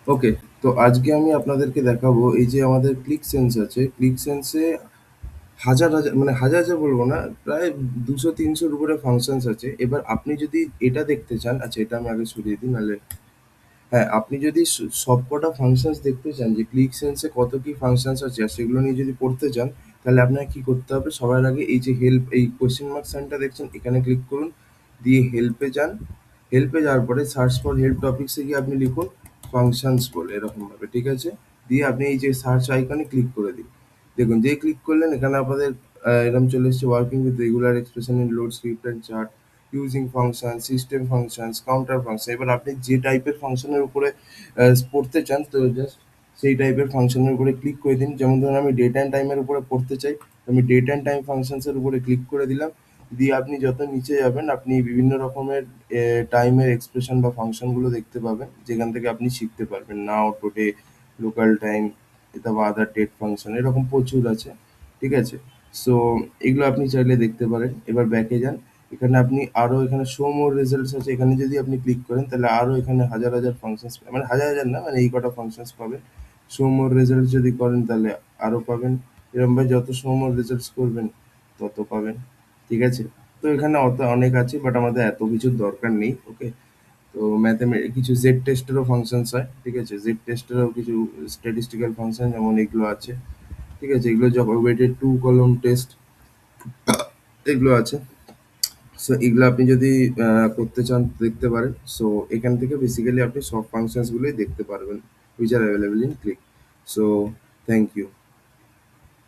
ওকে, তো আজকে আমি আপনাদেরকে দেখাবো এই যে আমাদের ক্লিক সেন্স আছে, ক্লিক সেন্সে হাজার হাজার মানে হাজার হাজার বলবো না, প্রায় 200-300-র উপরে ফাংশনস আছে। এবার আপনি যদি এটা দেখতে চান, আচ্ছা এটা আমি আগে সরিয়ে দিই নাহলে। হ্যাঁ, আপনি যদি সবকটা ফাংশনস দেখতে চান যে ক্লিক সেন্সে কত কি ফাংশনস আছে আর সেগুলো নিয়ে যদি পড়তে চান, তাহলে আপনাকে কি করতে হবে, সবার আগে এই যে হেল্প, এই কোয়েশ্চেন মার্ক সাইনটা দেখছেন, এখানে ক্লিক করুন, দিয়ে হেল্পে যান। হেল্পে যাওয়ার পরে সার্চ ফর হেল্প টপিক্সে গিয়ে আপনি লিখুন ফাংশনস বলে এরকমভাবে, ঠিক আছে? দিয়ে আপনি এই যে সার্চ আইকনে ক্লিক করে দিন। দেখুন যেই ক্লিক করলেন এখানে আপনাদের এরকম চলে এসছে, working with regular expression in load script and chart, using function, system functions, counter function. এবার আপনি যে টাইপের ফাংশনের উপরে পড়তে চান, তো জাস্ট সেই টাইপের ফাংশনের উপরে ক্লিক করে দিন। যেমন ধরুন আমি ডেট অ্যান্ড টাইমের উপরে পড়তে চাই, আমি ডেট অ্যান্ড টাইম ফাংশনসের উপরে ক্লিক করে দিলাম। দিয়ে আপনি যত নিচে যাবেন আপনি বিভিন্ন রকমের টাইমের এক্সপ্রেশন বা ফাংশনগুলো দেখতে পাবেন, যেখান থেকে আপনি শিখতে পারবেন নাও, টুডে, লোকাল টাইম, অথবা আদার ডেট ফাংশন, এরকম প্রচুর আছে, ঠিক আছে? সো এগুলো আপনি চাইলে দেখতে পারেন। এবার ব্যাকে যান, এখানে আপনি আরো এখানে শো মোর রেজাল্টস আছে, এখানে যদি আপনি ক্লিক করেন তাহলে আরো এখানে হাজার হাজার ফাংশনস, মানে হাজার হাজার না, মানে এই কটা ফাংশনস পাবেন। শো মোর রেজাল্টস যদি করেন তাহলে আরো পাবেন। এরকম ভাবে যত শো মোর রেজাল্টস করবেন তত পাবেন, ঠিক আছে? তো এখানে অনেক আছে, বাট আমাদের এত কিছুর দরকার নেই, ওকে? তো কিছু জেড টেস্টেরও ফাংশনস হয়, ঠিক আছে? জেড টেস্টেরও কিছু স্ট্যাটিস্টিক্যাল ফাংশন যেমন এগুলো আছে, ঠিক আছে? এগুলো যখন ওয়েটেড টু কলম টেস্ট এগুলো আছে। সো এগুলো আপনি যদি করতে চান দেখতে পারেন। সো এখান থেকে বেসিক্যালি আপনি সব ফাংশনস গুলোই দেখতে পারবেন, which are available in Click. So thank you.